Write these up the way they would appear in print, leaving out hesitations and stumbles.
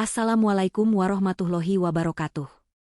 Assalamualaikum warahmatullahi wabarakatuh.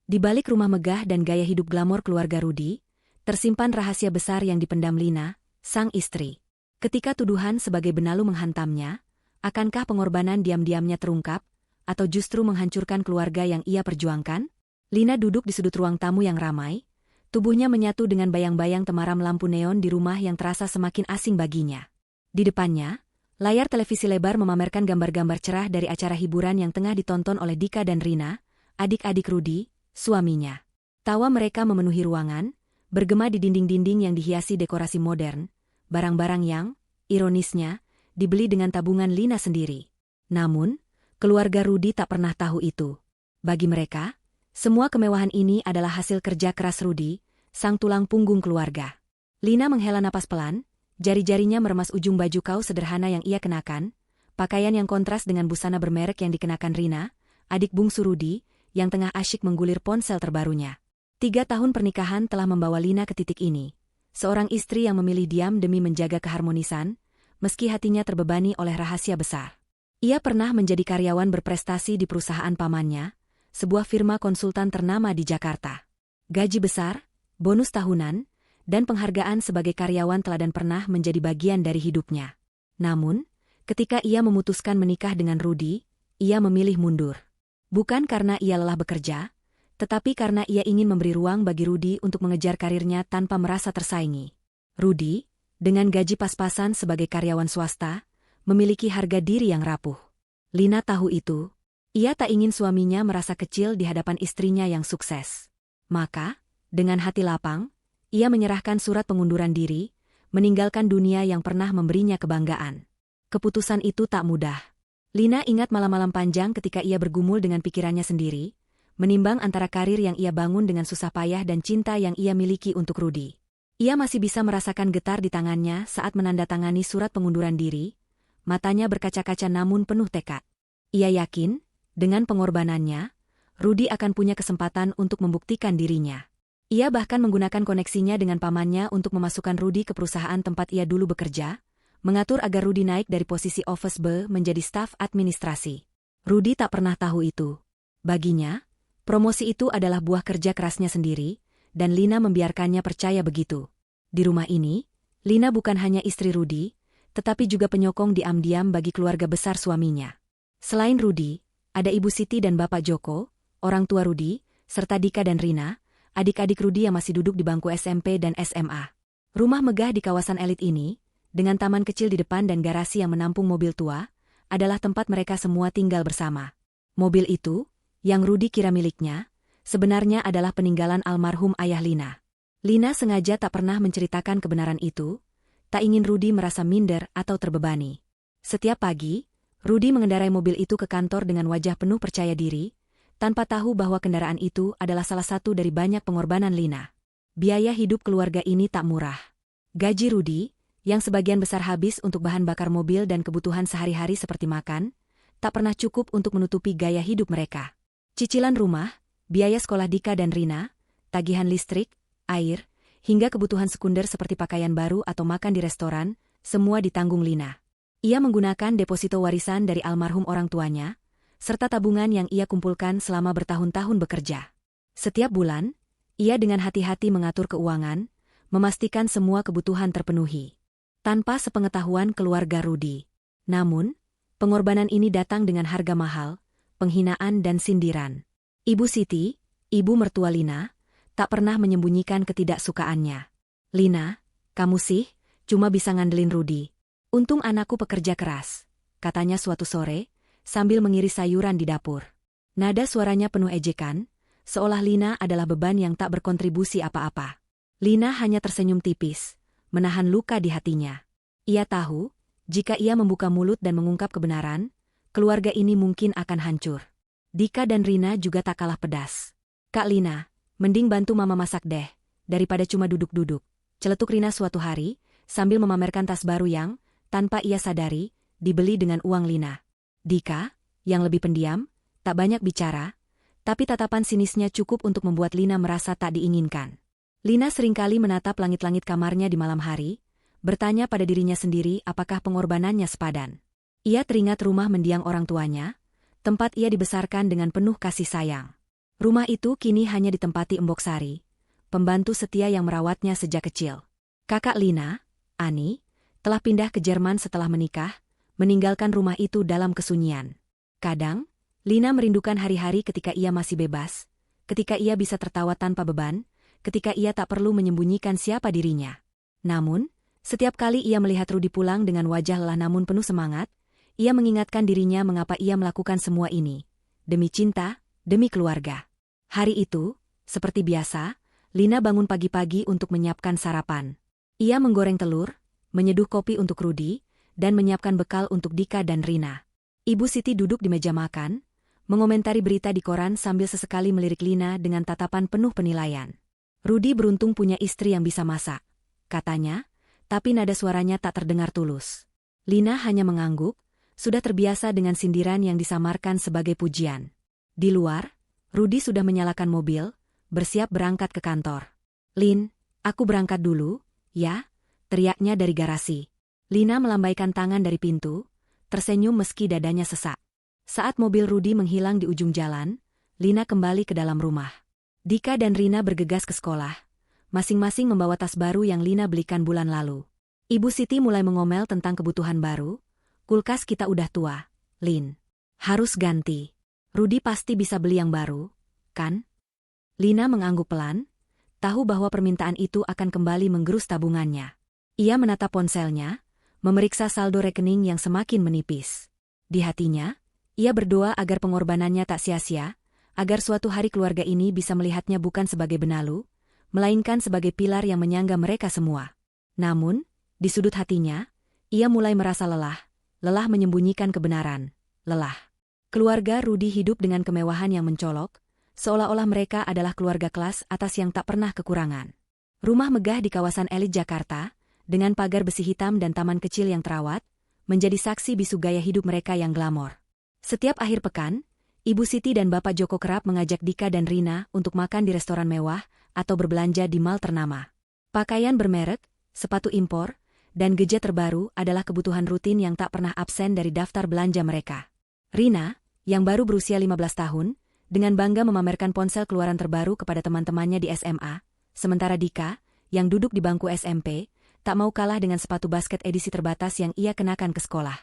Di balik rumah megah dan gaya hidup glamor keluarga Rudy, tersimpan rahasia besar yang dipendam Lina, sang istri. Ketika tuduhan sebagai benalu menghantamnya, akankah pengorbanan diam-diamnya terungkap, atau justru menghancurkan keluarga yang ia perjuangkan? Lina duduk di sudut ruang tamu yang ramai, tubuhnya menyatu dengan bayang-bayang temaram lampu neon di rumah yang terasa semakin asing baginya. Di depannya, layar televisi lebar memamerkan gambar-gambar cerah dari acara hiburan yang tengah ditonton oleh Dika dan Rina, adik-adik Rudy, suaminya. Tawa mereka memenuhi ruangan, bergema di dinding-dinding yang dihiasi dekorasi modern, barang-barang yang, ironisnya, dibeli dengan tabungan Lina sendiri. Namun, keluarga Rudy tak pernah tahu itu. Bagi mereka, semua kemewahan ini adalah hasil kerja keras Rudy, sang tulang punggung keluarga. Lina menghela napas pelan, jari-jarinya meremas ujung baju kaos sederhana yang ia kenakan, pakaian yang kontras dengan busana bermerek yang dikenakan Rina, adik bungsu Rudy, yang tengah asyik menggulir ponsel terbarunya. 3 tahun pernikahan telah membawa Lina ke titik ini. Seorang istri yang memilih diam demi menjaga keharmonisan, meski hatinya terbebani oleh rahasia besar. Ia pernah menjadi karyawan berprestasi di perusahaan pamannya, sebuah firma konsultan ternama di Jakarta. Gaji besar, bonus tahunan, dan penghargaan sebagai karyawan teladan pernah menjadi bagian dari hidupnya. Namun, ketika ia memutuskan menikah dengan Rudy, ia memilih mundur. Bukan karena ia lelah bekerja, tetapi karena ia ingin memberi ruang bagi Rudy untuk mengejar karirnya tanpa merasa tersaingi. Rudy, dengan gaji pas-pasan sebagai karyawan swasta, memiliki harga diri yang rapuh. Lina tahu itu. Ia tak ingin suaminya merasa kecil di hadapan istrinya yang sukses. Maka, dengan hati lapang, ia menyerahkan surat pengunduran diri, meninggalkan dunia yang pernah memberinya kebanggaan. Keputusan itu tak mudah. Lina ingat malam-malam panjang ketika ia bergumul dengan pikirannya sendiri, menimbang antara karir yang ia bangun dengan susah payah dan cinta yang ia miliki untuk Rudy. Ia masih bisa merasakan getar di tangannya saat menandatangani surat pengunduran diri, matanya berkaca-kaca namun penuh tekad. Ia yakin, dengan pengorbanannya, Rudy akan punya kesempatan untuk membuktikan dirinya. Ia bahkan menggunakan koneksinya dengan pamannya untuk memasukkan Rudy ke perusahaan tempat ia dulu bekerja, mengatur agar Rudy naik dari posisi office boy menjadi staf administrasi. Rudy tak pernah tahu itu. Baginya, promosi itu adalah buah kerja kerasnya sendiri, dan Lina membiarkannya percaya begitu. Di rumah ini, Lina bukan hanya istri Rudy, tetapi juga penyokong diam-diam bagi keluarga besar suaminya. Selain Rudy, ada Ibu Siti dan Bapak Joko, orang tua Rudy, serta Dika dan Rina, adik-adik Rudy yang masih duduk di bangku SMP dan SMA. Rumah megah di kawasan elit ini, dengan taman kecil di depan dan garasi yang menampung mobil tua, adalah tempat mereka semua tinggal bersama. Mobil itu, yang Rudy kira miliknya, sebenarnya adalah peninggalan almarhum ayah Lina. Lina sengaja tak pernah menceritakan kebenaran itu, tak ingin Rudy merasa minder atau terbebani. Setiap pagi, Rudy mengendarai mobil itu ke kantor dengan wajah penuh percaya diri, tanpa tahu bahwa kendaraan itu adalah salah satu dari banyak pengorbanan Lina. Biaya hidup keluarga ini tak murah. Gaji Rudy, yang sebagian besar habis untuk bahan bakar mobil dan kebutuhan sehari-hari seperti makan, tak pernah cukup untuk menutupi gaya hidup mereka. Cicilan rumah, biaya sekolah Dika dan Rina, tagihan listrik, air, hingga kebutuhan sekunder seperti pakaian baru atau makan di restoran, semua ditanggung Lina. Ia menggunakan deposito warisan dari almarhum orang tuanya, serta tabungan yang ia kumpulkan selama bertahun-tahun bekerja. Setiap bulan, ia dengan hati-hati mengatur keuangan, memastikan semua kebutuhan terpenuhi. Tanpa sepengetahuan keluarga Rudy. Namun, pengorbanan ini datang dengan harga mahal, penghinaan dan sindiran. Ibu Siti, ibu mertua Lina, tak pernah menyembunyikan ketidaksukaannya. "Lina, kamu sih, cuma bisa ngandelin Rudy. Untung anakku pekerja keras," katanya suatu sore, sambil mengiris sayuran di dapur. Nada suaranya penuh ejekan, seolah Lina adalah beban yang tak berkontribusi apa-apa. Lina hanya tersenyum tipis, menahan luka di hatinya. Ia tahu, jika ia membuka mulut dan mengungkap kebenaran, keluarga ini mungkin akan hancur. Dika dan Rina juga tak kalah pedas. "Kak Lina, mending bantu Mama masak deh, daripada cuma duduk-duduk," celetuk Rina suatu hari, sambil memamerkan tas baru yang, tanpa ia sadari, dibeli dengan uang Lina. Dika, yang lebih pendiam, tak banyak bicara, tapi tatapan sinisnya cukup untuk membuat Lina merasa tak diinginkan. Lina seringkali menatap langit-langit kamarnya di malam hari, bertanya pada dirinya sendiri apakah pengorbanannya sepadan. Ia teringat rumah mendiang orang tuanya, tempat ia dibesarkan dengan penuh kasih sayang. Rumah itu kini hanya ditempati Embok Sari, pembantu setia yang merawatnya sejak kecil. Kakak Lina, Ani, telah pindah ke Jerman setelah menikah, meninggalkan rumah itu dalam kesunyian. Kadang, Lina merindukan hari-hari ketika ia masih bebas, ketika ia bisa tertawa tanpa beban, ketika ia tak perlu menyembunyikan siapa dirinya. Namun, setiap kali ia melihat Rudi pulang dengan wajah lelah namun penuh semangat, ia mengingatkan dirinya mengapa ia melakukan semua ini. Demi cinta, demi keluarga. Hari itu, seperti biasa, Lina bangun pagi-pagi untuk menyiapkan sarapan. Ia menggoreng telur, menyeduh kopi untuk Rudi, dan menyiapkan bekal untuk Dika dan Rina. Ibu Siti duduk di meja makan, mengomentari berita di koran sambil sesekali melirik Lina dengan tatapan penuh penilaian. Rudi beruntung punya istri yang bisa masak, katanya, tapi nada suaranya tak terdengar tulus. Lina hanya mengangguk, sudah terbiasa dengan sindiran yang disamarkan sebagai pujian. Di luar, Rudi sudah menyalakan mobil, bersiap berangkat ke kantor. "Lin, aku berangkat dulu, ya?" teriaknya dari garasi. Lina melambaikan tangan dari pintu, tersenyum meski dadanya sesak. Saat mobil Rudi menghilang di ujung jalan, Lina kembali ke dalam rumah. Dika dan Rina bergegas ke sekolah, masing-masing membawa tas baru yang Lina belikan bulan lalu. Ibu Siti mulai mengomel tentang kebutuhan baru. "Kulkas kita udah tua, Lin. Harus ganti. Rudi pasti bisa beli yang baru, kan?" Lina mengangguk pelan, tahu bahwa permintaan itu akan kembali menggerus tabungannya. Ia menatap ponselnya, memeriksa saldo rekening yang semakin menipis. Di hatinya, ia berdoa agar pengorbanannya tak sia-sia, agar suatu hari keluarga ini bisa melihatnya bukan sebagai benalu, melainkan sebagai pilar yang menyangga mereka semua. Namun, di sudut hatinya, ia mulai merasa lelah menyembunyikan kebenaran, lelah. Keluarga Rudi hidup dengan kemewahan yang mencolok, seolah-olah mereka adalah keluarga kelas atas yang tak pernah kekurangan. Rumah megah di kawasan elit Jakarta, dengan pagar besi hitam dan taman kecil yang terawat, menjadi saksi bisu gaya hidup mereka yang glamor. Setiap akhir pekan, Ibu Siti dan Bapak Joko kerap mengajak Dika dan Rina untuk makan di restoran mewah atau berbelanja di mal ternama. Pakaian bermerek, sepatu impor, dan gadget terbaru adalah kebutuhan rutin yang tak pernah absen dari daftar belanja mereka. Rina, yang baru berusia 15 tahun, dengan bangga memamerkan ponsel keluaran terbaru kepada teman-temannya di SMA, sementara Dika, yang duduk di bangku SMP, tak mau kalah dengan sepatu basket edisi terbatas yang ia kenakan ke sekolah.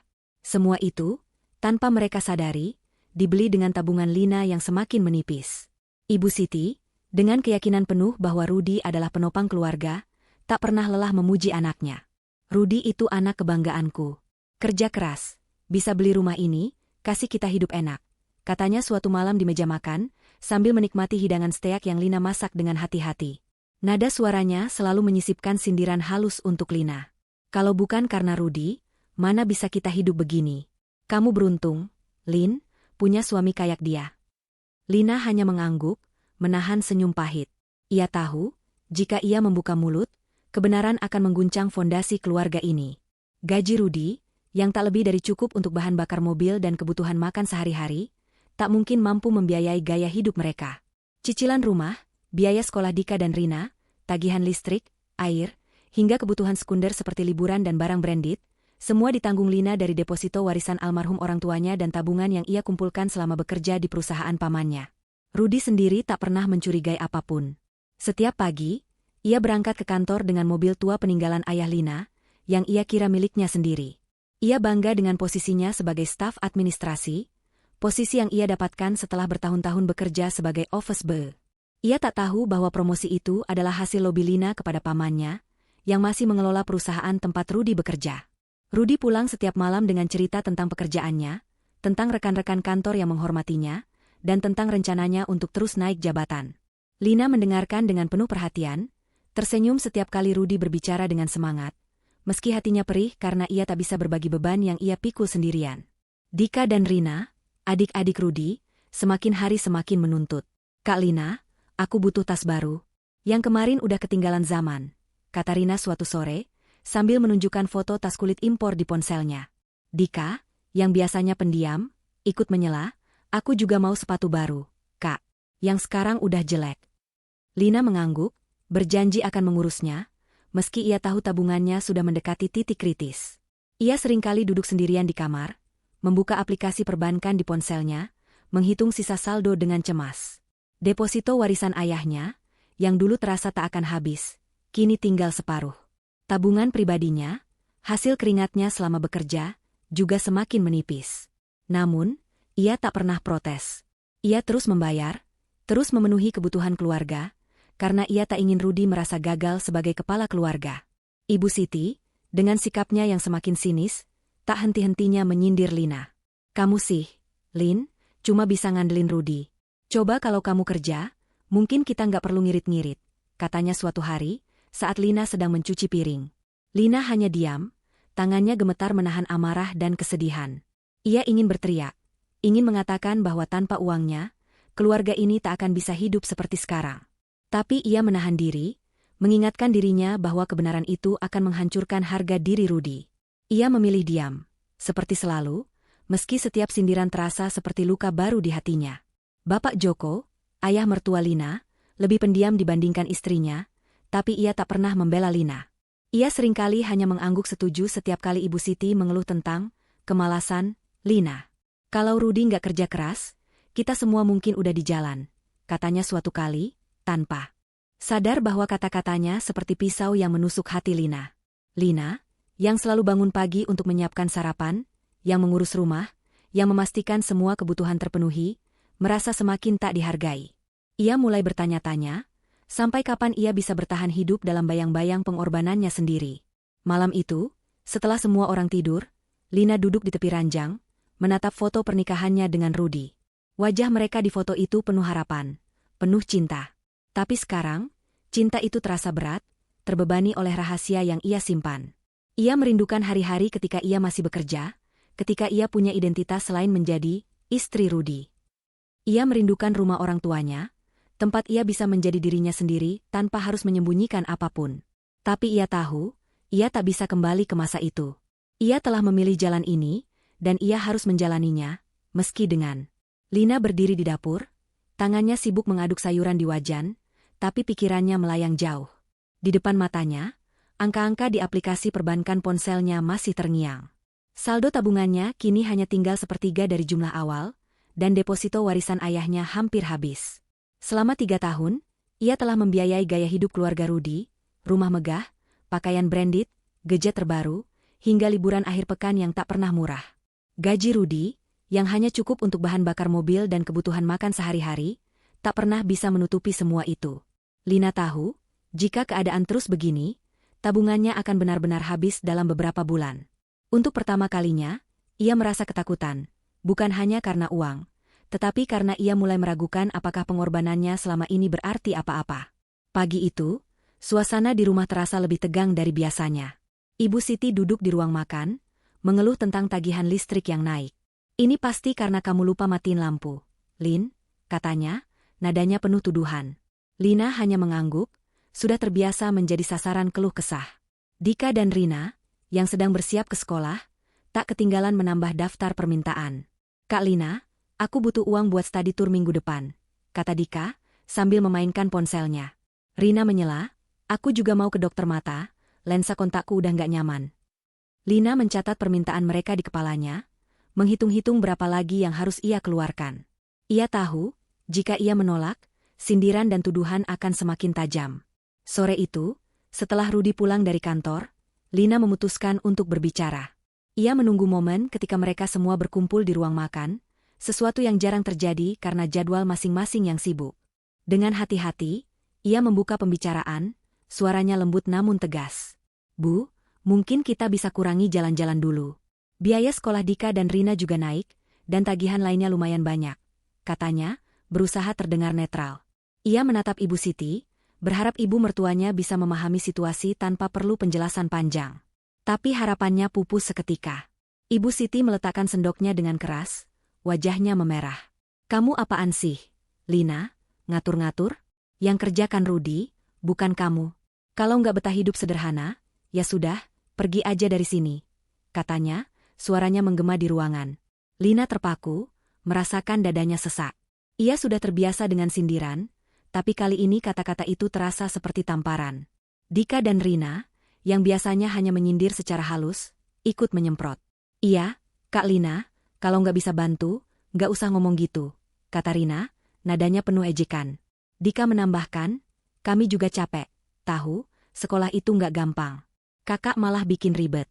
Semua itu, tanpa mereka sadari, dibeli dengan tabungan Lina yang semakin menipis. Ibu Siti, dengan keyakinan penuh bahwa Rudi adalah penopang keluarga, tak pernah lelah memuji anaknya. "Rudi itu anak kebanggaanku. Kerja keras, bisa beli rumah ini, kasih kita hidup enak," katanya suatu malam di meja makan, sambil menikmati hidangan steak yang Lina masak dengan hati-hati. Nada suaranya selalu menyisipkan sindiran halus untuk Lina. "Kalau bukan karena Rudi, mana bisa kita hidup begini? Kamu beruntung, Lin, punya suami kayak dia." Lina hanya mengangguk, menahan senyum pahit. Ia tahu, jika ia membuka mulut, kebenaran akan mengguncang fondasi keluarga ini. Gaji Rudi, yang tak lebih dari cukup untuk bahan bakar mobil dan kebutuhan makan sehari-hari, tak mungkin mampu membiayai gaya hidup mereka. Cicilan rumah, biaya sekolah Dika dan Rina, tagihan listrik, air, hingga kebutuhan sekunder seperti liburan dan barang branded, semua ditanggung Lina dari deposito warisan almarhum orang tuanya dan tabungan yang ia kumpulkan selama bekerja di perusahaan pamannya. Rudi sendiri tak pernah mencurigai apapun. Setiap pagi, ia berangkat ke kantor dengan mobil tua peninggalan ayah Lina, yang ia kira miliknya sendiri. Ia bangga dengan posisinya sebagai staf administrasi, posisi yang ia dapatkan setelah bertahun-tahun bekerja sebagai office boy. Ia tak tahu bahwa promosi itu adalah hasil lobi Lina kepada pamannya, yang masih mengelola perusahaan tempat Rudi bekerja. Rudi pulang setiap malam dengan cerita tentang pekerjaannya, tentang rekan-rekan kantor yang menghormatinya, dan tentang rencananya untuk terus naik jabatan. Lina mendengarkan dengan penuh perhatian, tersenyum setiap kali Rudi berbicara dengan semangat, meski hatinya perih karena ia tak bisa berbagi beban yang ia pikul sendirian. Dika dan Rina, adik-adik Rudi, semakin hari semakin menuntut. "Kak Lina, aku butuh tas baru. Yang kemarin udah ketinggalan zaman," kata Rina suatu sore, sambil menunjukkan foto tas kulit impor di ponselnya. Dika, yang biasanya pendiam, ikut menyela, "Aku juga mau sepatu baru, Kak. Yang sekarang udah jelek." Lina mengangguk, berjanji akan mengurusnya, meski ia tahu tabungannya sudah mendekati titik kritis. Ia seringkali duduk sendirian di kamar, membuka aplikasi perbankan di ponselnya, menghitung sisa saldo dengan cemas. Deposito warisan ayahnya, yang dulu terasa tak akan habis, kini tinggal separuh. Tabungan pribadinya, hasil keringatnya selama bekerja, juga semakin menipis. Namun, ia tak pernah protes. Ia terus membayar, terus memenuhi kebutuhan keluarga, karena ia tak ingin Rudy merasa gagal sebagai kepala keluarga. Ibu Siti, dengan sikapnya yang semakin sinis, tak henti-hentinya menyindir Lina. "Kamu sih, Lin, cuma bisa ngandelin Rudy. Coba kalau kamu kerja, mungkin kita nggak perlu ngirit-ngirit," katanya suatu hari, saat Lina sedang mencuci piring. Lina hanya diam, tangannya gemetar menahan amarah dan kesedihan. Ia ingin berteriak, ingin mengatakan bahwa tanpa uangnya, keluarga ini tak akan bisa hidup seperti sekarang. Tapi ia menahan diri, mengingatkan dirinya bahwa kebenaran itu akan menghancurkan harga diri Rudy. Ia memilih diam, seperti selalu, meski setiap sindiran terasa seperti luka baru di hatinya. Bapak Joko, ayah mertua Lina, lebih pendiam dibandingkan istrinya, tapi ia tak pernah membela Lina. Ia seringkali hanya mengangguk setuju setiap kali Ibu Siti mengeluh tentang kemalasan Lina. "Kalau Rudy nggak kerja keras, kita semua mungkin udah di jalan," katanya suatu kali, tanpa sadar bahwa kata-katanya seperti pisau yang menusuk hati Lina. Lina, yang selalu bangun pagi untuk menyiapkan sarapan, yang mengurus rumah, yang memastikan semua kebutuhan terpenuhi, merasa semakin tak dihargai. Ia mulai bertanya-tanya, sampai kapan ia bisa bertahan hidup dalam bayang-bayang pengorbanannya sendiri. Malam itu, setelah semua orang tidur, Lina duduk di tepi ranjang, menatap foto pernikahannya dengan Rudy. Wajah mereka di foto itu penuh harapan, penuh cinta. Tapi sekarang, cinta itu terasa berat, terbebani oleh rahasia yang ia simpan. Ia merindukan hari-hari ketika ia masih bekerja, ketika ia punya identitas selain menjadi istri Rudy. Ia merindukan rumah orang tuanya, tempat ia bisa menjadi dirinya sendiri tanpa harus menyembunyikan apapun. Tapi ia tahu, ia tak bisa kembali ke masa itu. Ia telah memilih jalan ini, dan ia harus menjalaninya, meski dengan. Lina berdiri di dapur, tangannya sibuk mengaduk sayuran di wajan, tapi pikirannya melayang jauh. Di depan matanya, angka-angka di aplikasi perbankan ponselnya masih terngiang. Saldo tabungannya kini hanya tinggal sepertiga dari jumlah awal, dan deposito warisan ayahnya hampir habis. Selama 3 tahun, ia telah membiayai gaya hidup keluarga Rudy, rumah megah, pakaian branded, gadget terbaru, hingga liburan akhir pekan yang tak pernah murah. Gaji Rudy, yang hanya cukup untuk bahan bakar mobil dan kebutuhan makan sehari-hari, tak pernah bisa menutupi semua itu. Lina tahu, jika keadaan terus begini, tabungannya akan benar-benar habis dalam beberapa bulan. Untuk pertama kalinya, ia merasa ketakutan, bukan hanya karena uang, tetapi karena ia mulai meragukan apakah pengorbanannya selama ini berarti apa-apa. Pagi itu, suasana di rumah terasa lebih tegang dari biasanya. Ibu Siti duduk di ruang makan, mengeluh tentang tagihan listrik yang naik. "Ini pasti karena kamu lupa matiin lampu, Lin," katanya, nadanya penuh tuduhan. Lina hanya mengangguk, sudah terbiasa menjadi sasaran keluh kesah. Dika dan Rina, yang sedang bersiap ke sekolah, tak ketinggalan menambah daftar permintaan. "Kak Lina, aku butuh uang buat study tour minggu depan," kata Dika, sambil memainkan ponselnya. Rina menyela, "Aku juga mau ke dokter mata, lensa kontakku udah nggak nyaman." Lina mencatat permintaan mereka di kepalanya, menghitung-hitung berapa lagi yang harus ia keluarkan. Ia tahu, jika ia menolak, sindiran dan tuduhan akan semakin tajam. Sore itu, setelah Rudy pulang dari kantor, Lina memutuskan untuk berbicara. Ia menunggu momen ketika mereka semua berkumpul di ruang makan, sesuatu yang jarang terjadi karena jadwal masing-masing yang sibuk. Dengan hati-hati, ia membuka pembicaraan, suaranya lembut namun tegas. "Bu, mungkin kita bisa kurangi jalan-jalan dulu. Biaya sekolah Dika dan Rina juga naik, dan tagihan lainnya lumayan banyak," katanya, berusaha terdengar netral. Ia menatap Ibu Siti, berharap ibu mertuanya bisa memahami situasi tanpa perlu penjelasan panjang. Tapi harapannya pupus seketika. Ibu Siti meletakkan sendoknya dengan keras, wajahnya memerah. "Kamu apaan sih, Lina? Ngatur-ngatur? Yang kerjakan Rudy, bukan kamu. Kalau nggak betah hidup sederhana, ya sudah, pergi aja dari sini," katanya, suaranya menggema di ruangan. Lina terpaku, merasakan dadanya sesak. Ia sudah terbiasa dengan sindiran, tapi kali ini kata-kata itu terasa seperti tamparan. Dika dan Rina, yang biasanya hanya menyindir secara halus, ikut menyemprot. "Iya, Kak Lina, Kalau nggak bisa bantu, nggak usah ngomong gitu, kata Rina, nadanya penuh ejekan. Dika menambahkan, kami juga capek. Tahu, sekolah itu nggak gampang. Kakak malah bikin ribet.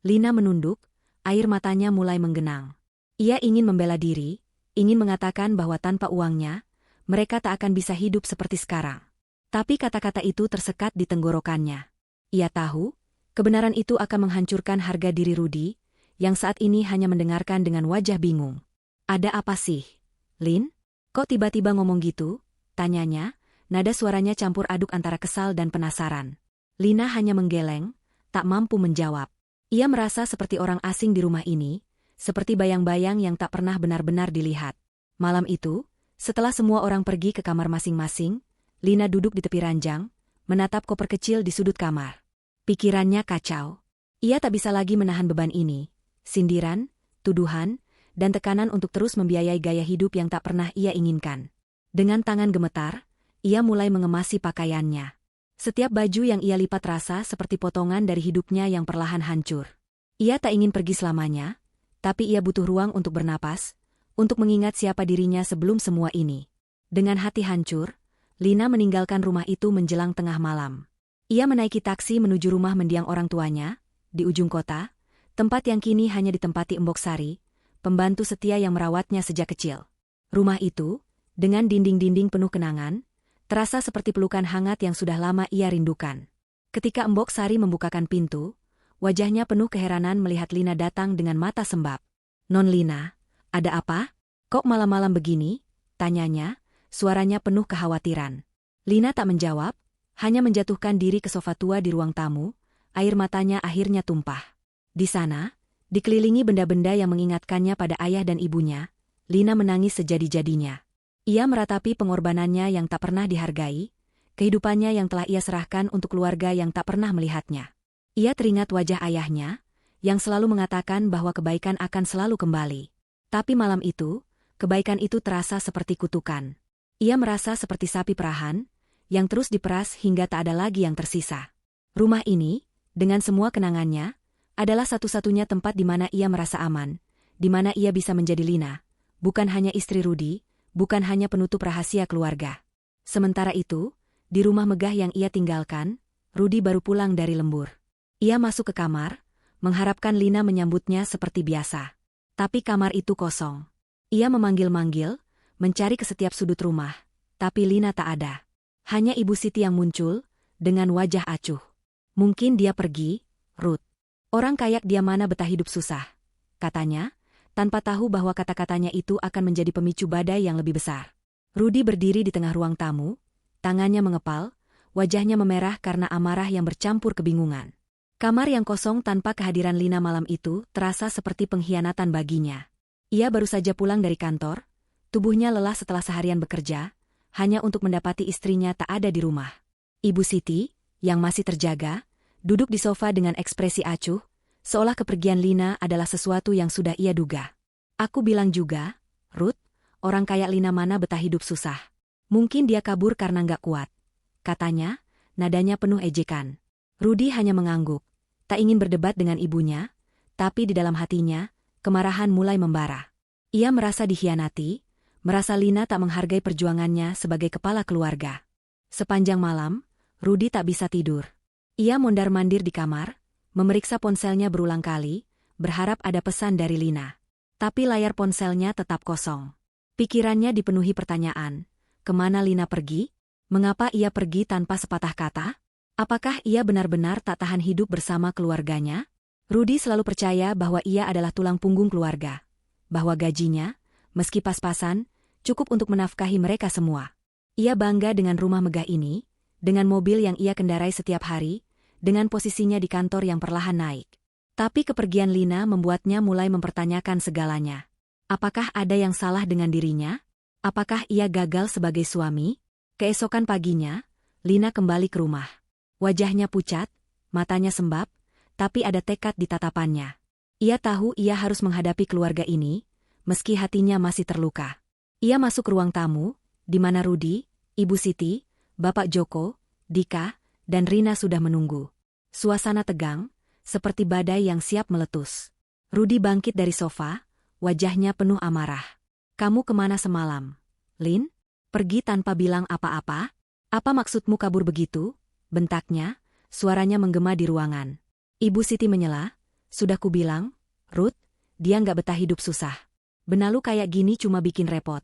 Lina menunduk, air matanya mulai menggenang. Ia ingin membela diri, ingin mengatakan bahwa tanpa uangnya, mereka tak akan bisa hidup seperti sekarang. Tapi kata-kata itu tersekat di tenggorokannya. Ia tahu, kebenaran itu akan menghancurkan harga diri Rudi, yang saat ini hanya mendengarkan dengan wajah bingung. Ada apa sih, Lin? Kok tiba-tiba ngomong gitu? Tanyanya, nada suaranya campur aduk antara kesal dan penasaran. Lina hanya menggeleng, tak mampu menjawab. Ia merasa seperti orang asing di rumah ini, seperti bayang-bayang yang tak pernah benar-benar dilihat. Malam itu, setelah semua orang pergi ke kamar masing-masing, Lina duduk di tepi ranjang, menatap koper kecil di sudut kamar. Pikirannya kacau. Ia tak bisa lagi menahan beban ini. Sindiran, tuduhan, dan tekanan untuk terus membiayai gaya hidup yang tak pernah ia inginkan. Dengan tangan gemetar, ia mulai mengemasi pakaiannya. Setiap baju yang ia lipat rasa seperti potongan dari hidupnya yang perlahan hancur. Ia tak ingin pergi selamanya, tapi ia butuh ruang untuk bernapas, untuk mengingat siapa dirinya sebelum semua ini. Dengan hati hancur, Lina meninggalkan rumah itu menjelang tengah malam. Ia menaiki taksi menuju rumah mendiang orang tuanya, di ujung kota, tempat yang kini hanya ditempati Embok Sari, pembantu setia yang merawatnya sejak kecil. Rumah itu, dengan dinding-dinding penuh kenangan, terasa seperti pelukan hangat yang sudah lama ia rindukan. Ketika Embok Sari membukakan pintu, wajahnya penuh keheranan melihat Lina datang dengan mata sembab. "Non Lina, ada apa? Kok malam-malam begini?" tanyanya, suaranya penuh kekhawatiran. Lina tak menjawab, hanya menjatuhkan diri ke sofa tua di ruang tamu, air matanya akhirnya tumpah. Di sana, dikelilingi benda-benda yang mengingatkannya pada ayah dan ibunya, Lina menangis sejadi-jadinya. Ia meratapi pengorbanannya yang tak pernah dihargai, kehidupannya yang telah ia serahkan untuk keluarga yang tak pernah melihatnya. Ia teringat wajah ayahnya, yang selalu mengatakan bahwa kebaikan akan selalu kembali. Tapi malam itu, kebaikan itu terasa seperti kutukan. Ia merasa seperti sapi perahan, yang terus diperas hingga tak ada lagi yang tersisa. Rumah ini, dengan semua kenangannya, adalah satu-satunya tempat di mana ia merasa aman, di mana ia bisa menjadi Lina, bukan hanya istri Rudi, bukan hanya penutup rahasia keluarga. Sementara itu, di rumah megah yang ia tinggalkan, Rudi baru pulang dari lembur. Ia masuk ke kamar, mengharapkan Lina menyambutnya seperti biasa. Tapi kamar itu kosong. Ia memanggil-manggil, mencari ke setiap sudut rumah, tapi Lina tak ada. Hanya Ibu Siti yang muncul, dengan wajah acuh. Mungkin dia pergi, Ruth. Orang kayak dia mana betah hidup susah, katanya, tanpa tahu bahwa kata-katanya itu akan menjadi pemicu badai yang lebih besar. Rudi berdiri di tengah ruang tamu, tangannya mengepal, wajahnya memerah karena amarah yang bercampur kebingungan. Kamar yang kosong tanpa kehadiran Lina malam itu terasa seperti pengkhianatan baginya. Ia baru saja pulang dari kantor, tubuhnya lelah setelah seharian bekerja, hanya untuk mendapati istrinya tak ada di rumah. Ibu Siti, yang masih terjaga, duduk di sofa dengan ekspresi acuh, seolah kepergian Lina adalah sesuatu yang sudah ia duga. "Aku bilang juga, Ruth, orang kayak Lina mana betah hidup susah. Mungkin dia kabur karena nggak kuat," katanya, nadanya penuh ejekan. Rudi hanya mengangguk, tak ingin berdebat dengan ibunya, tapi di dalam hatinya, kemarahan mulai membara. Ia merasa dikhianati, merasa Lina tak menghargai perjuangannya sebagai kepala keluarga. Sepanjang malam, Rudi tak bisa tidur. Ia mondar-mandir di kamar, memeriksa ponselnya berulang kali, berharap ada pesan dari Lina. Tapi layar ponselnya tetap kosong. Pikirannya dipenuhi pertanyaan, kemana Lina pergi? Mengapa ia pergi tanpa sepatah kata? Apakah ia benar-benar tak tahan hidup bersama keluarganya? Rudi selalu percaya bahwa ia adalah tulang punggung keluarga, bahwa gajinya, meski pas-pasan, cukup untuk menafkahi mereka semua. Ia bangga dengan rumah megah ini, dengan mobil yang ia kendarai setiap hari, dengan posisinya di kantor yang perlahan naik. Tapi kepergian Lina membuatnya mulai mempertanyakan segalanya. Apakah ada yang salah dengan dirinya? Apakah ia gagal sebagai suami? Keesokan paginya, Lina kembali ke rumah. Wajahnya pucat, matanya sembab, tapi ada tekad di tatapannya. Ia tahu ia harus menghadapi keluarga ini, meski hatinya masih terluka. Ia masuk ruang tamu, di mana Rudi, Ibu Siti, Bapak Joko, Dika, dan Rina sudah menunggu. Suasana tegang, seperti badai yang siap meletus. Rudi bangkit dari sofa, wajahnya penuh amarah. "Kamu kemana semalam, Lin? Pergi tanpa bilang apa-apa? Apa maksudmu kabur begitu?" bentaknya, suaranya menggema di ruangan. Ibu Siti menyela, "Sudah kubilang, Ruth, dia nggak betah hidup susah. Benalu kayak gini cuma bikin repot."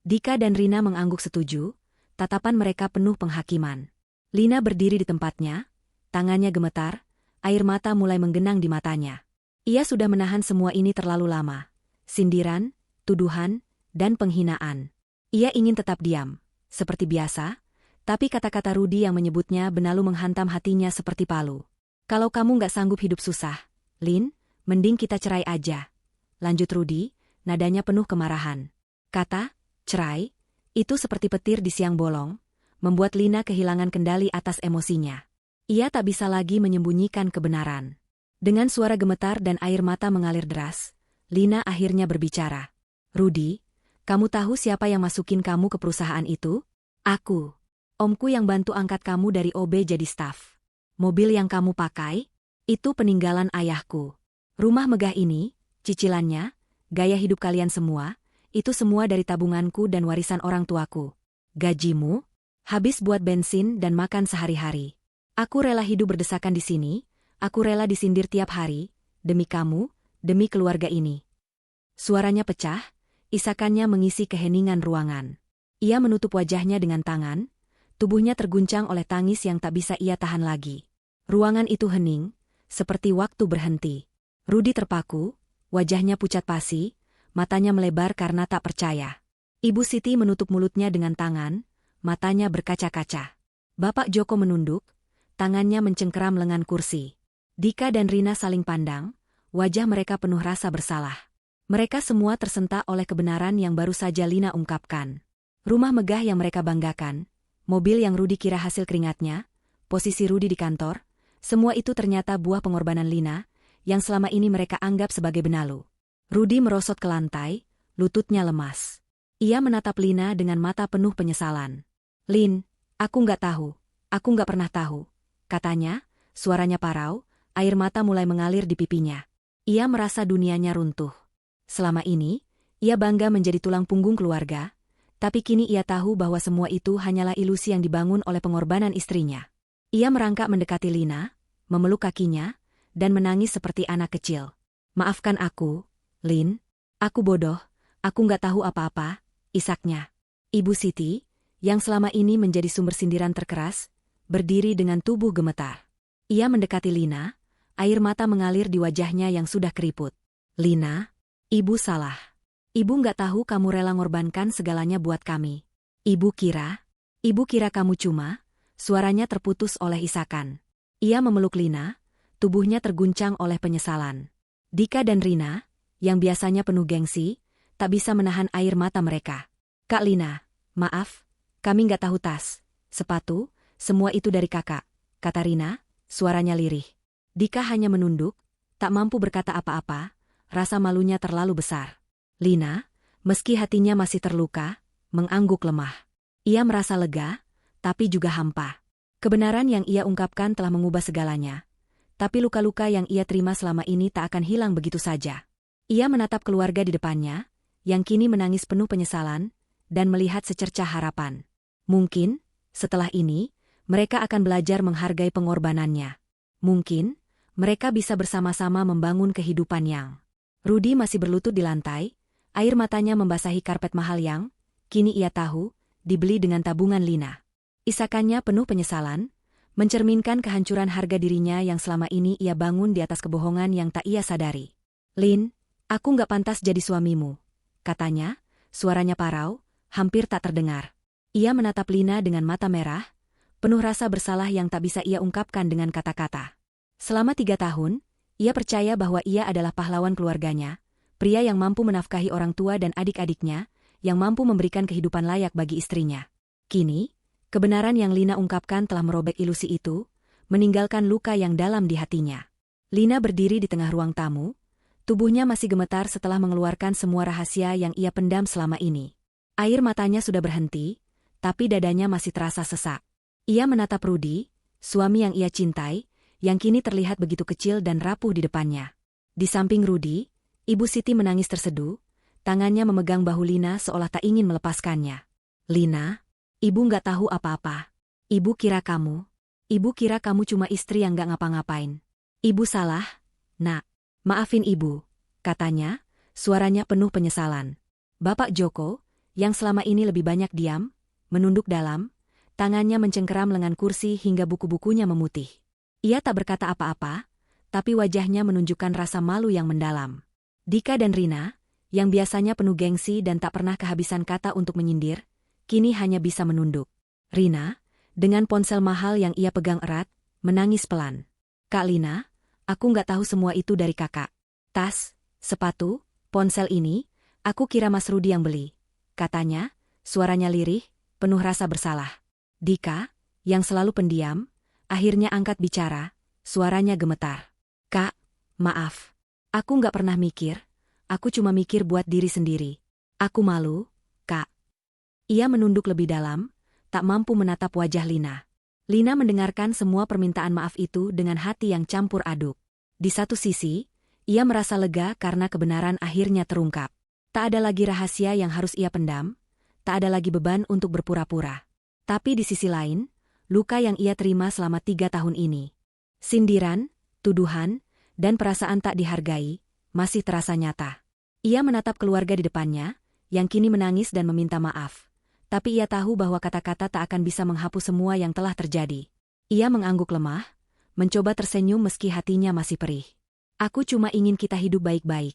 Dika dan Rina mengangguk setuju, tatapan mereka penuh penghakiman. Lina berdiri di tempatnya, tangannya gemetar, air mata mulai menggenang di matanya. Ia sudah menahan semua ini terlalu lama. Sindiran, tuduhan, dan penghinaan. Ia ingin tetap diam, seperti biasa, tapi kata-kata Rudi yang menyebutnya Benalu menghantam hatinya seperti palu. "Kalau kamu nggak sanggup hidup susah, Lin, mending kita cerai aja," lanjut Rudi, nadanya penuh kemarahan. Kata cerai, itu seperti petir di siang bolong, membuat Lina kehilangan kendali atas emosinya. Ia tak bisa lagi menyembunyikan kebenaran. Dengan suara gemetar dan air mata mengalir deras, Lina akhirnya berbicara. "Rudi, kamu tahu siapa yang masukin kamu ke perusahaan itu?" "Aku. Omku yang bantu angkat kamu dari OB jadi staf. Mobil yang kamu pakai, itu peninggalan ayahku. Rumah megah ini, cicilannya, gaya hidup kalian semua, itu semua dari tabunganku dan warisan orang tuaku. Gajimu, habis buat bensin dan makan sehari-hari. Aku rela hidup berdesakan di sini, aku rela disindir tiap hari, demi kamu, demi keluarga ini." Suaranya pecah, isakannya mengisi keheningan ruangan. Ia menutup wajahnya dengan tangan, tubuhnya terguncang oleh tangis yang tak bisa ia tahan lagi. Ruangan itu hening, seperti waktu berhenti. Rudi terpaku, wajahnya pucat pasi, matanya melebar karena tak percaya. Ibu Siti menutup mulutnya dengan tangan, matanya berkaca-kaca. Bapak Joko menunduk, tangannya mencengkeram lengan kursi. Dika dan Rina saling pandang, wajah mereka penuh rasa bersalah. Mereka semua tersentak oleh kebenaran yang baru saja Lina ungkapkan. Rumah megah yang mereka banggakan, mobil yang Rudi kira hasil keringatnya, posisi Rudi di kantor, semua itu ternyata buah pengorbanan Lina, yang selama ini mereka anggap sebagai Benalu. Rudi merosot ke lantai, lututnya lemas. Ia menatap Lina dengan mata penuh penyesalan. "Lin, aku nggak pernah tahu," katanya, suaranya parau, air mata mulai mengalir di pipinya. Ia merasa dunianya runtuh. Selama ini, ia bangga menjadi tulang punggung keluarga, tapi kini ia tahu bahwa semua itu hanyalah ilusi yang dibangun oleh pengorbanan istrinya. Ia merangkak mendekati Lina, memeluk kakinya, dan menangis seperti anak kecil. "Maafkan aku, Lin, aku bodoh, aku nggak tahu apa-apa," isaknya. Ibu Siti, yang selama ini menjadi sumber sindiran terkeras, berdiri dengan tubuh gemetar. Ia mendekati Lina, air mata mengalir di wajahnya yang sudah keriput. "Lina, ibu salah. Ibu nggak tahu kamu rela ngorbankan segalanya buat kami. Ibu kira kamu cuma..." Suaranya terputus oleh isakan. Ia memeluk Lina, tubuhnya terguncang oleh penyesalan. Dika dan Rina, yang biasanya penuh gengsi, tak bisa menahan air mata mereka. "Kak Lina, maaf, kami nggak tahu tas, sepatu, semua itu dari kakak," kata Rina, suaranya lirih. Dika hanya menunduk, tak mampu berkata apa-apa, rasa malunya terlalu besar. Lina, meski hatinya masih terluka, mengangguk lemah. Ia merasa lega, tapi juga hampa. Kebenaran yang ia ungkapkan telah mengubah segalanya, tapi luka-luka yang ia terima selama ini tak akan hilang begitu saja. Ia menatap keluarga di depannya, yang kini menangis penuh penyesalan, dan melihat secercah harapan. Mungkin, setelah ini, mereka akan belajar menghargai pengorbanannya. Mungkin, mereka bisa bersama-sama membangun kehidupan yang... Rudi masih berlutut di lantai, air matanya membasahi karpet mahal yang, kini ia tahu, dibeli dengan tabungan Lina. Isakannya penuh penyesalan, mencerminkan kehancuran harga dirinya yang selama ini ia bangun di atas kebohongan yang tak ia sadari. "Lin, aku nggak pantas jadi suamimu," katanya, suaranya parau, hampir tak terdengar. Ia menatap Lina dengan mata merah, penuh rasa bersalah yang tak bisa ia ungkapkan dengan kata-kata. Selama 3 tahun, ia percaya bahwa ia adalah pahlawan keluarganya, pria yang mampu menafkahi orang tua dan adik-adiknya, yang mampu memberikan kehidupan layak bagi istrinya. Kini, kebenaran yang Lina ungkapkan telah merobek ilusi itu, meninggalkan luka yang dalam di hatinya. Lina berdiri di tengah ruang tamu, tubuhnya masih gemetar setelah mengeluarkan semua rahasia yang ia pendam selama ini. Air matanya sudah berhenti, tapi dadanya masih terasa sesak. Ia menatap Rudi, suami yang ia cintai, yang kini terlihat begitu kecil dan rapuh di depannya. Di samping Rudi, Ibu Siti menangis terseduh, tangannya memegang bahu Lina seolah tak ingin melepaskannya. Lina, ibu nggak tahu apa-apa. Ibu kira kamu cuma istri yang nggak ngapa-ngapain. Ibu salah, nak. Maafin ibu, katanya, suaranya penuh penyesalan. Bapak Joko, yang selama ini lebih banyak diam, menunduk dalam, tangannya mencengkeram lengan kursi hingga buku-bukunya memutih. Ia tak berkata apa-apa, tapi wajahnya menunjukkan rasa malu yang mendalam. Dika dan Rina, yang biasanya penuh gengsi dan tak pernah kehabisan kata untuk menyindir, kini hanya bisa menunduk. Rina, dengan ponsel mahal yang ia pegang erat, menangis pelan. Kak Lina, aku nggak tahu semua itu dari kakak. Tas, sepatu, ponsel ini, aku kira Mas Rudi yang beli. Katanya, suaranya lirih, penuh rasa bersalah. Dika, yang selalu pendiam, akhirnya angkat bicara, suaranya gemetar. Kak, maaf. Aku nggak pernah mikir, aku cuma mikir buat diri sendiri. Aku malu, Kak. Ia menunduk lebih dalam, tak mampu menatap wajah Lina. Lina mendengarkan semua permintaan maaf itu dengan hati yang campur aduk. Di satu sisi, ia merasa lega karena kebenaran akhirnya terungkap. Tak ada lagi rahasia yang harus ia pendam, tak ada lagi beban untuk berpura-pura. Tapi di sisi lain, luka yang ia terima selama 3 tahun ini. Sindiran, tuduhan, dan perasaan tak dihargai, masih terasa nyata. Ia menatap keluarga di depannya, yang kini menangis dan meminta maaf. Tapi ia tahu bahwa kata-kata tak akan bisa menghapus semua yang telah terjadi. Ia mengangguk lemah, mencoba tersenyum meski hatinya masih perih. Aku cuma ingin kita hidup baik-baik,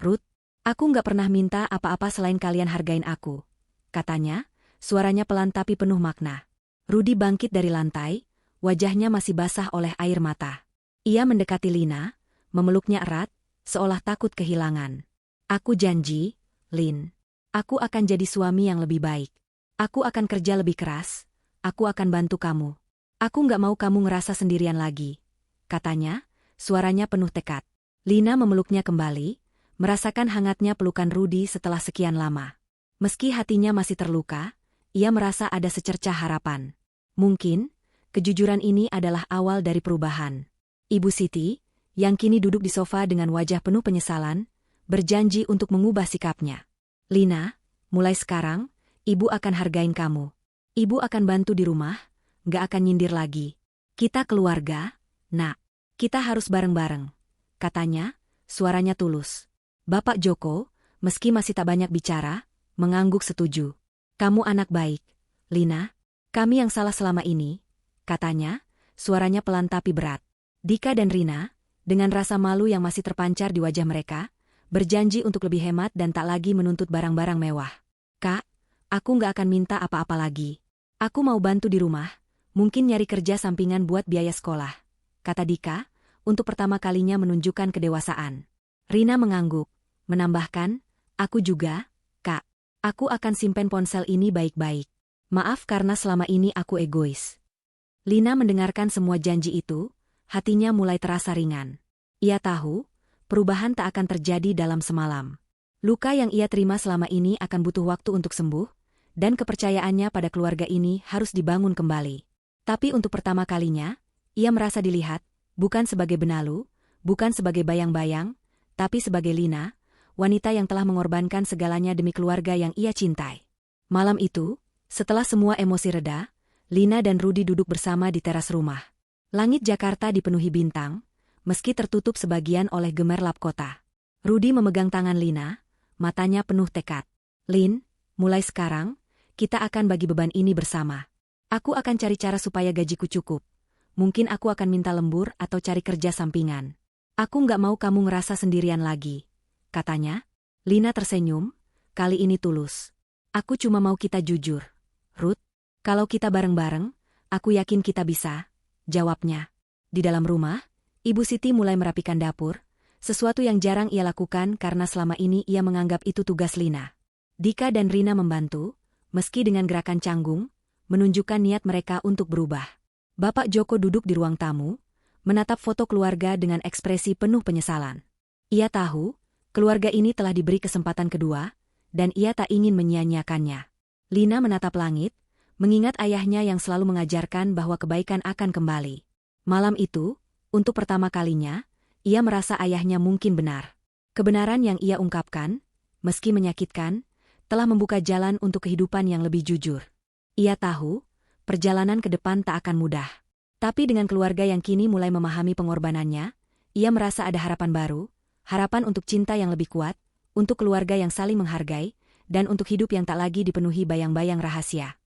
Ruth. Aku nggak pernah minta apa-apa selain kalian hargain aku, katanya, suaranya pelan tapi penuh makna. Rudi bangkit dari lantai, wajahnya masih basah oleh air mata. Ia mendekati Lina, memeluknya erat, seolah takut kehilangan. Aku janji, Lin. Aku akan jadi suami yang lebih baik. Aku akan kerja lebih keras. Aku akan bantu kamu. Aku nggak mau kamu ngerasa sendirian lagi, katanya, suaranya penuh tekad. Lina memeluknya kembali, merasakan hangatnya pelukan Rudi setelah sekian lama. Meski hatinya masih terluka, ia merasa ada secercah harapan. Mungkin, kejujuran ini adalah awal dari perubahan. Ibu Siti, yang kini duduk di sofa dengan wajah penuh penyesalan, berjanji untuk mengubah sikapnya. Lina, mulai sekarang, ibu akan hargain kamu. Ibu akan bantu di rumah, gak akan nyindir lagi. Kita keluarga, nak. Kita harus bareng-bareng, katanya, suaranya tulus. Bapak Joko, meski masih tak banyak bicara, mengangguk setuju. Kamu anak baik, Lina. Kami yang salah selama ini, katanya, suaranya pelan tapi berat. Dika dan Rina, dengan rasa malu yang masih terpancar di wajah mereka, berjanji untuk lebih hemat dan tak lagi menuntut barang-barang mewah. Kak, aku nggak akan minta apa-apa lagi. Aku mau bantu di rumah, mungkin nyari kerja sampingan buat biaya sekolah, kata Dika, untuk pertama kalinya menunjukkan kedewasaan. Rina mengangguk, menambahkan, aku juga, Kak. Aku akan simpen ponsel ini baik-baik. Maaf karena selama ini aku egois. Lina mendengarkan semua janji itu, hatinya mulai terasa ringan. Ia tahu, perubahan tak akan terjadi dalam semalam. Luka yang ia terima selama ini akan butuh waktu untuk sembuh, dan kepercayaannya pada keluarga ini harus dibangun kembali. Tapi untuk pertama kalinya, ia merasa dilihat, bukan sebagai benalu, bukan sebagai bayang-bayang, tapi sebagai Lina, wanita yang telah mengorbankan segalanya demi keluarga yang ia cintai. Malam itu, setelah semua emosi reda, Lina dan Rudi duduk bersama di teras rumah. Langit Jakarta dipenuhi bintang, meski tertutup sebagian oleh gemerlap kota. Rudi memegang tangan Lina, matanya penuh tekad. Lin, mulai sekarang, kita akan bagi beban ini bersama. Aku akan cari cara supaya gajiku cukup. Mungkin aku akan minta lembur atau cari kerja sampingan. Aku nggak mau kamu ngerasa sendirian lagi, katanya. Lina tersenyum, kali ini tulus. Aku cuma mau kita jujur. Ruth, kalau kita bareng-bareng, aku yakin kita bisa. Jawabnya. Di dalam rumah, Ibu Siti mulai merapikan dapur, sesuatu yang jarang ia lakukan karena selama ini ia menganggap itu tugas Lina. Dika dan Rina membantu, meski dengan gerakan canggung, menunjukkan niat mereka untuk berubah. Bapak Joko duduk di ruang tamu, menatap foto keluarga dengan ekspresi penuh penyesalan. Ia tahu, keluarga ini telah diberi kesempatan kedua, dan ia tak ingin menyia-nyiakannya. Lina menatap langit, mengingat ayahnya yang selalu mengajarkan bahwa kebaikan akan kembali. Malam itu, untuk pertama kalinya, ia merasa ayahnya mungkin benar. Kebenaran yang ia ungkapkan, meski menyakitkan, telah membuka jalan untuk kehidupan yang lebih jujur. Ia tahu, perjalanan ke depan tak akan mudah. Tapi dengan keluarga yang kini mulai memahami pengorbanannya, ia merasa ada harapan baru, harapan untuk cinta yang lebih kuat, untuk keluarga yang saling menghargai, dan untuk hidup yang tak lagi dipenuhi bayang-bayang rahasia.